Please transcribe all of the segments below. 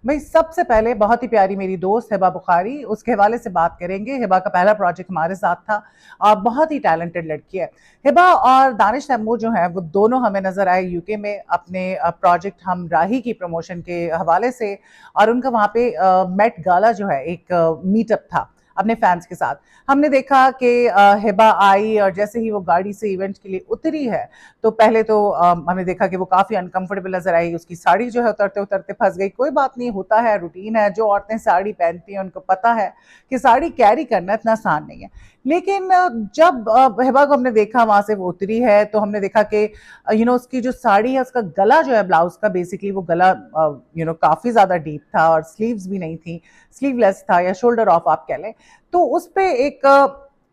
भाई सबसे पहले बहुत ही प्यारी मेरी दोस्त हिबा बुखारी, उसके हवाले से बात करेंगे। हिबा का पहला प्रोजेक्ट हमारे साथ था और बहुत ही टैलेंटेड लड़की है। हिबा और दानिश तैमूर जो हैं वो दोनों हमें नजर आए यूके में अपने प्रोजेक्ट हम राही की प्रमोशन के हवाले से। और उनका वहाँ पे मेट गाला जो है एक मीटअप था अपने फैंस के साथ। हमने देखा कि हिबा आई और जैसे ही वो गाड़ी से इवेंट के लिए उतरी है तो पहले तो हमने देखा कि वो काफ़ी अनकंफर्टेबल नजर आई। उसकी साड़ी जो है उतरते उतरते फंस गई। कोई बात नहीं, होता है, रूटीन है। जो औरतें साड़ी पहनती हैं उनको पता है कि साड़ी कैरी करना इतना आसान नहीं है। लेकिन जब हिबा को हमने देखा वहां से वो उतरी है तो हमने देखा कि उसकी जो साड़ी है उसका गला जो है ब्लाउज का, बेसिकली वो गला काफ़ी ज़्यादा डीप था और स्लीव्स भी नहीं थी, स्लीवलेस था या शोल्डर ऑफ आप कह लें। तो उस पर एक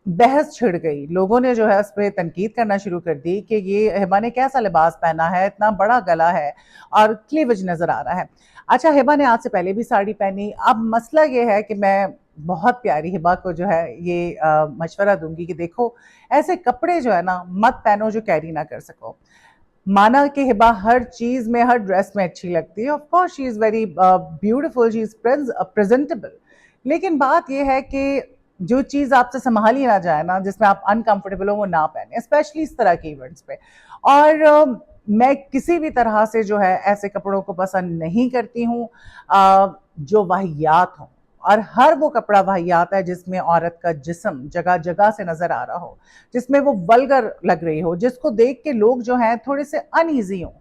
बहस छिड़ गई। लोगों ने जो है उस पर तनकीद करना शुरू कर दी कि ये हिबा ने कैसा लिबास पहना है, इतना बड़ा गला है और क्लीवेज नजर आ रहा है। अच्छा, हिबा ने आज से पहले भी साड़ी पहनी। अब मसला ये है कि मैं बहुत प्यारी हिबा को जो है ये मशवरा दूंगी कि देखो, ऐसे कपड़े जो है ना मत पहनो जो कैरी ना कर सको। माना कि हिबा हर चीज में, हर ड्रेस में अच्छी लगती है, of course she is very beautiful, she is presentable. लेकिन बात यह है कि जो चीज आपसे संभाली ना जाए ना, जिसमें आप अनकंफर्टेबल हो, वो ना पहने, स्पेशली इस तरह के इवेंट्स पे। और मैं किसी भी तरह से जो है ऐसे कपड़ों को पसंद नहीं करती हूँ जो वाहियात हों। और हर वो कपड़ा वाहियात है जिसमें औरत का जिस्म जगह जगह से नजर आ रहा हो, जिसमें वो वल्गर लग रही हो, जिसको देख के लोग जो हैं थोड़े से अनईजी हों,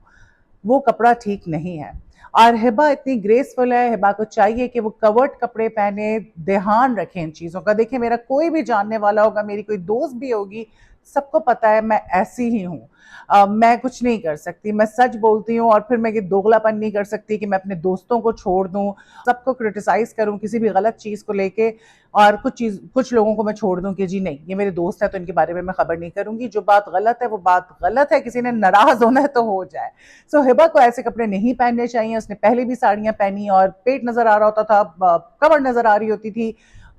वो कपड़ा ठीक नहीं है। और हिबा इतनी ग्रेसफुल है, हिबा को चाहिए कि वो कवर्ड कपड़े पहने, ध्यान रखें इन चीज़ों का। देखिए, मेरा कोई भी जानने वाला होगा, मेरी कोई दोस्त भी होगी, सबको पता है मैं ऐसी ही हूँ। मैं कुछ नहीं कर सकती, मैं सच बोलती हूँ। और फिर मैं ये दोगलापन नहीं कर सकती कि मैं अपने दोस्तों को छोड़ दूँ, सबको क्रिटिसाइज करूँ किसी भी गलत चीज़ को लेके, और कुछ लोगों को मैं छोड़ दूँ कि जी नहीं ये मेरे दोस्त है तो इनके बारे में मैं खबर नहीं करूँगी। जो बात गलत है वो बात गलत है, किसी ने नाराज होना है तो हो जाए। सो हिबा को ऐसे कपड़े नहीं पहनने चाहिए। उसने पहले भी साड़ियां पहनी और पेट नजर आ रहा होता था, कमर नजर आ रही होती थी,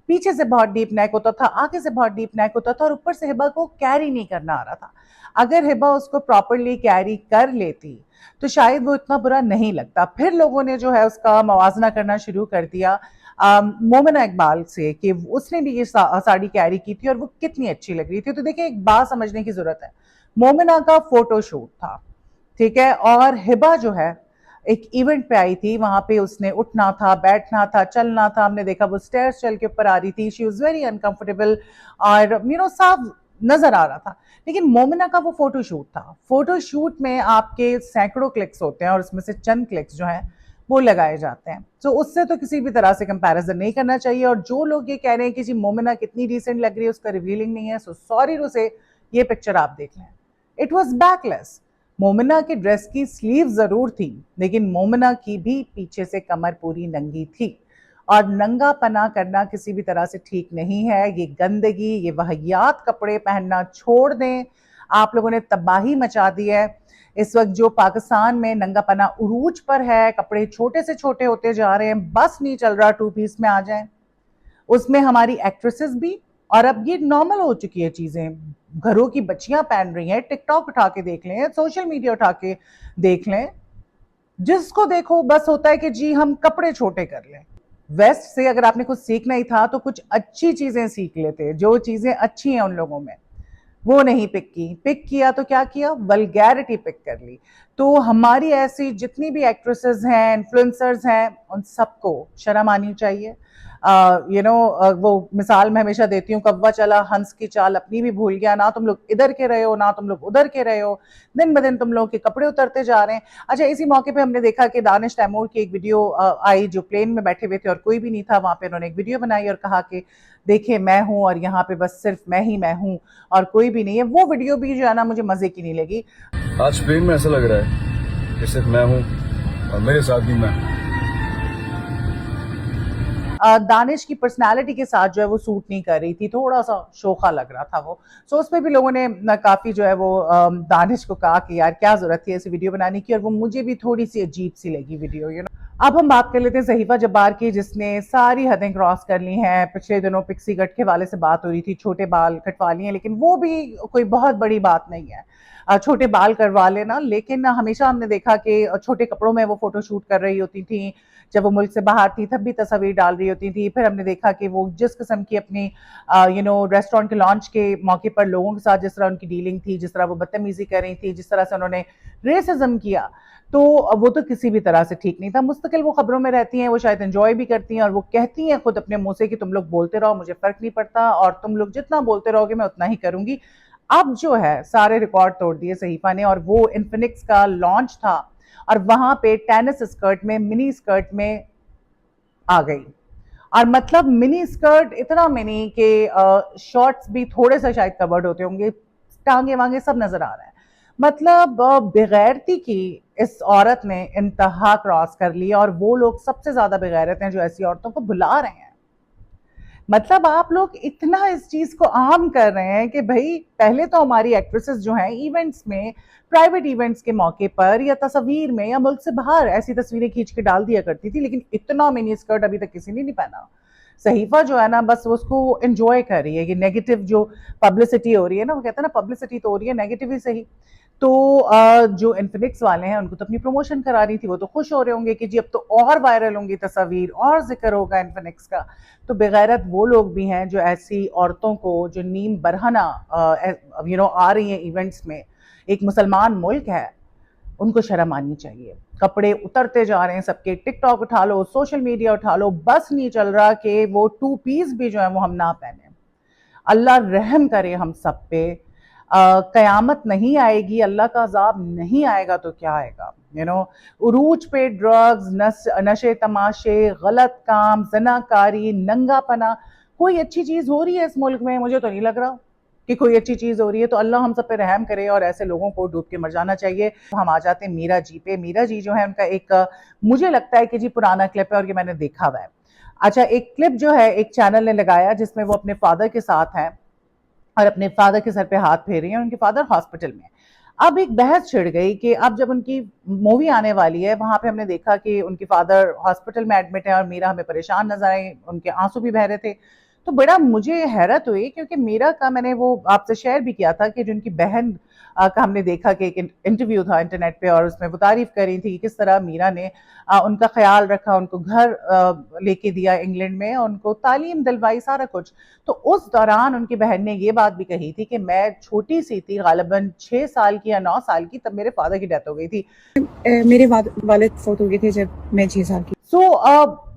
पीछे से बहुत डीप नेक होता था, आगे से बहुत डीप नेक होता था, और ऊपर से हिबा को कैरी नहीं करना आ रहा था। अगर हिबा उसको प्रॉपरली कैरी कर लेती तो शायद वो इतना बुरा नहीं लगता। फिर लोगों ने जो है उसका मवाजना करना शुरू कर दिया मोमिना इकबाल से कि उसने भी ये साड़ी कैरी की थी और वो कितनी अच्छी लग रही थी। तो देखिए, एक बात समझने की जरूरत है, मोमिना का फोटो शूट था, ठीक है, और हिबा जो है एक इवेंट पे आई थी, वहां पे उसने उठना था, बैठना था, चलना था। हमने देखा वो स्टेयर्स चल के ऊपर आ रही थी, शी वाज वेरी अनकंफर्टेबल और साफ नजर आ रहा था। लेकिन मोमिना का वो फोटो शूट था। फोटो शूट में आपके सैकड़ों क्लिक्स होते हैं और उसमें से चंद क्लिक्स जो हैं वो लगाए जाते हैं। तो उससे तो किसी भी तरह से कंपैरिजन नहीं करना चाहिए। और जो लोग ये कह रहे हैं कि जी मोमिना कितनी डिसेंट लग रही है, उसका रिवीलिंग नहीं है, सो सॉरी टू से, ये पिक्चर आप देख लें, इट वॉज बैकलेस। मोमिना की ड्रेस की स्लीव जरूर थी, लेकिन मोमिना की भी पीछे से कमर पूरी नंगी थी। और नंगा पना करना किसी भी तरह से ठीक नहीं है। ये गंदगी, ये वाहियात कपड़े पहनना छोड़ दें। आप लोगों ने तबाही मचा दी है। इस वक्त जो पाकिस्तान में नंगा पना उरूज पर है, कपड़े छोटे से छोटे होते जा रहे हैं, बस नहीं चल रहा टू पीस में आ जाएं। उसमें हमारी एक्ट्रेसेस भी, और अब ये नॉर्मल हो चुकी है चीजें। घरों की बच्चियां पहन रही हैं, टिकटॉक उठा के देख लें, सोशल मीडिया उठा के देख लें, जिसको देखो बस होता है कि जी हम कपड़े छोटे कर लें। वेस्ट से अगर आपने कुछ सीखना ही था तो कुछ अच्छी चीजें सीख लेते, जो चीजें अच्छी हैं उन लोगों में, वो नहीं पिक की। पिक किया तो क्या किया, वल्गैरिटी पिक कर ली। तो हमारी ऐसी जितनी भी एक्ट्रेसेस हैं, इन्फ्लुएंसर्स हैं, उन सबको शर्म आनी चाहिए। वो मिसाल मैं हमेशा देती हूँ, कौवा चला हंस की चाल अपनी भी भूल गया। ना तुम लोग इधर के रहे हो, ना तुम लोग उधर के रहे हो, दिन ब दिन तुम लोग के कपड़े उतरते जा रहे हैं। अच्छा, इसी मौके पे हमने देखा कि दानिश तैमूर की एक वीडियो आई, जो प्लेन में बैठे हुए थे और कोई भी नहीं था वहां पे। उन्होंने एक वीडियो बनाई और कहा कि देखिए मैं हूं और यहाँ पे बस सिर्फ मैं ही मैं हूं और कोई भी नहीं है। वो वीडियो भी जो है ना मुझे मजे की नहीं लगी। आज स्पेन में ऐसा लग रहा है कि सिर्फ मैं हूँ और मेरे साथ भी मैं। दानिश की पर्सनालिटी के साथ जो है वो सूट नहीं कर रही थी, थोड़ा सा शोखा लग रहा था वो। सो उस पर भी लोगों ने काफी जो है वो दानिश को कहा कि यार क्या जरूरत थी ऐसी वीडियो बनाने की। और वो मुझे भी थोड़ी सी अजीब सी लगी वीडियो, अब हम बात कर लेते हैं सहीफा जब्बार की, जिसने सारी हदें क्रॉस कर ली हैं। पिछले दिनों पिक्सी कट के वाले से बात हो रही थी, छोटे बाल कटवा लिए, लेकिन वो भी कोई बहुत बड़ी बात नहीं है। छोटे बाल करवा लेना, लेकिन हमेशा हमने देखा कि छोटे कपड़ों में वो फोटो शूट कर रही होती थी। जब वो मुल्क से बाहर थी तब भी तस्वीर डाल रही होती थी। फिर हमने देखा कि वो जिस किस्म की अपनी रेस्टोरेंट के लॉन्च के मौके पर लोगों के साथ जिस तरह उनकी डीलिंग थी, जिस तरह वो बदतमीजी कर रही थी, जिस तरह से उन्होंने रेसिज्म किया, तो वो तो किसी भी तरह से ठीक नहीं था। मुस्तकिल वो खबरों में रहती हैं, वो शायद एंजॉय भी करती हैं और वो कहती हैं खुद अपने मुंह से कि तुम लोग बोलते रहो, मुझे फर्क नहीं पड़ता और तुम लोग जितना बोलते रहोगे मैं उतना ही करूंगी। अब जो है सारे रिकॉर्ड तोड़ दिए सहीफा ने, और वो इन्फिनिक्स का लॉन्च था और वहां पे टेनिस स्कर्ट में, मिनी स्कर्ट में आ गई। और मतलब मिनी स्कर्ट इतना मिनी कि शॉर्ट्स भी थोड़े से शायद कवर्ड होते होंगे, टांगे वांगे सब नजर आ रहा है। मतलब बेगैरती की इस औरत ने इंतहा क्रॉस कर ली, और वो लोग सबसे ज्यादा बेगैरत हैं जो ऐसी औरतों को बुला रहे हैं। मतलब आप लोग इतना इस चीज को आम कर रहे हैं कि भाई पहले तो हमारी एक्ट्रेसेस जो हैं इवेंट्स में, प्राइवेट इवेंट्स के मौके पर या तस्वीर में या मुल्क से बाहर ऐसी तस्वीरें खींच के डाल दिया करती थी, लेकिन इतना मिनी स्कर्ट अभी तक किसी ने नहीं पहना। सहीफा जो है ना बस उसको एंजॉय कर रही है कि नेगेटिव जो पब्लिसिटी हो रही है ना, वो कहते हैं ना पब्लिसिटी तो हो रही है, नेगेटिव ही सही। तो जो इन्फिनिक्स वाले हैं उनको तो अपनी प्रमोशन करा रही थी, वो तो खुश हो रहे होंगे कि जी अब तो और वायरल होंगी तस्वीर और जिक्र होगा इन्फिनिक्स का। तो बेगैरत वो लोग भी हैं जो ऐसी औरतों को, जो नीम बरहना आ रही हैं इवेंट्स में, एक मुसलमान मुल्क है, उनको शर्म आनी चाहिए। कपड़े उतरते जा रहे हैं सबके, टिकटॉक उठा लो, सोशल मीडिया उठा लो, बस नहीं चल रहा कि वो 2 पीस भी जो है वो हम ना पहने। अल्लाह रहम करे हम सब पे। कयामत नहीं आएगी, अल्लाह का अजाब नहीं आएगा तो क्या आएगा? उरूज पे ड्रग्स, नशे तमाशे, गलत काम, जनाकारी, नंगापना, कोई अच्छी चीज हो रही है इस मुल्क में? मुझे तो नहीं लग रहा कि कोई अच्छी चीज हो रही है। तो अल्लाह हम सब पे रहम करे और ऐसे लोगों को डूब के मर जाना चाहिए। हम आ जाते हैं मीरा जी पे। मीरा जी जो है उनका एक मुझे लगता है कि जी पुराना क्लिप है और ये मैंने देखा हुआ है। अच्छा, एक क्लिप जो है एक चैनल ने लगाया जिसमें वो अपने फादर के साथ हैं और अपने फादर के सर पे हाथ फेर रही हैं, उनके फादर हॉस्पिटल में। अब एक बहस छिड़ गई कि अब जब उनकी मूवी आने वाली है, वहां पे हमने देखा कि उनके फादर हॉस्पिटल में एडमिट है और मीरा हमें परेशान नजर आई, उनके आंसू भी बह रहे थे। तो बड़ा मुझे हैरत हुई क्योंकि मीरा का मैंने वो आपसे शेयर भी किया था कि जो उनकी बहन का हमने देखा कि एक इंटरव्यू था इंटरनेट पे और उसमें वो तारीफ कर रही थी कि किस तरह मीरा ने उनका ख्याल रखा, उनको घर लेके दिया इंग्लैंड में, उनको तालीम दिलवाई, सारा कुछ। तो उस दौरान उनकी बहन ने ये बात भी कही थी कि मैं छोटी सी थी, गालिबन 6 साल की या 9 साल की, तब मेरे फादर की डेथ हो गई थी। मेरे वालिद फौत हो गए थे जब मैं 6 साल की।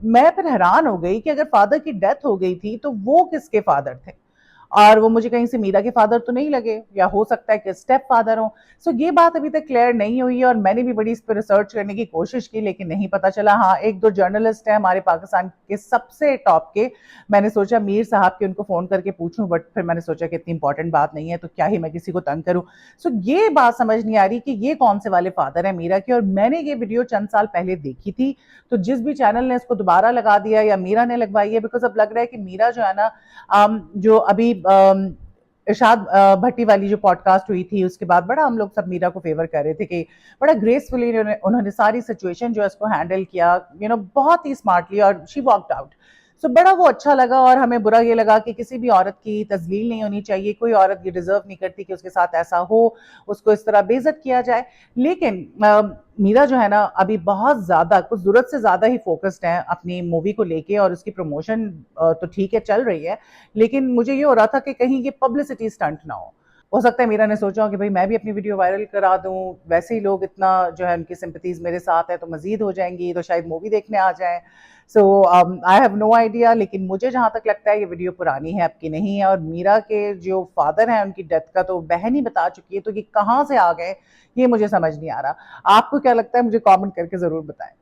मैं फिर हैरान हो गई कि अगर फादर की डेथ हो गई थी तो वो किसके फादर थे? और वो मुझे कहीं से मीरा के फादर तो नहीं लगे, या हो सकता है कि स्टेप फादर हो। ये बात अभी तक क्लियर नहीं हुई है और मैंने भी बड़ी इस पर रिसर्च करने की कोशिश की लेकिन नहीं पता चला। हाँ, एक दो जर्नलिस्ट हैं हमारे पाकिस्तान के सबसे टॉप के, मैंने सोचा मीर साहब के उनको फोन करके पूछूं, बट फिर मैंने सोचा कि इतनी इंपॉर्टेंट बात नहीं है तो क्या ही मैं किसी को तंग करूं। ये बात समझ नहीं आ रही कि ये कौन से वाले फादर है मीरा के। और मैंने ये वीडियो चंद साल पहले देखी थी, तो जिस भी चैनल ने इसको दोबारा लगा दिया या मीरा ने लगवाई है, बिकॉज अब लग रहा है कि मीरा जो है ना, जो अभी इरशाद भट्टी वाली जो पॉडकास्ट हुई थी उसके बाद बड़ा हम लोग सब मीरा को फेवर कर रहे थे कि बड़ा ग्रेसफुली उन्होंने सारी सिचुएशन जो है उसको हैंडल किया, बहुत ही स्मार्टली, और शी वॉकड आउट। बड़ा वो अच्छा लगा। और हमें बुरा ये लगा कि किसी भी औरत की तजलील नहीं होनी चाहिए, कोई औरत ये डिजर्व नहीं करती कि उसके साथ ऐसा हो, उसको इस तरह बेइज्जत किया जाए। लेकिन मीरा जो है ना अभी बहुत ज्यादा, कुछ जरूरत से ज्यादा ही फोकस्ड है अपनी मूवी को लेके, और उसकी प्रमोशन तो ठीक है चल रही है, लेकिन मुझे ये हो रहा था कि कहीं ये पब्लिसिटी स्टंट ना हो सकता है मीरा ने सोचा हो कि भाई मैं भी अपनी वीडियो वायरल करा दूं, वैसे ही लोग इतना जो है उनकी सिंपैथीज मेरे साथ है तो मजीद हो जाएंगी, तो शायद मूवी देखने आ जाएं। आई हैव नो आइडिया, लेकिन मुझे जहां तक लगता है ये वीडियो पुरानी है, आपकी नहीं है। और मीरा के जो फादर हैं उनकी डेथ का तो बहन ही बता चुकी है, तो ये कहाँ से आ गए ये मुझे समझ नहीं आ रहा। आपको क्या लगता है? मुझे कमेंट करके जरूर बताएं।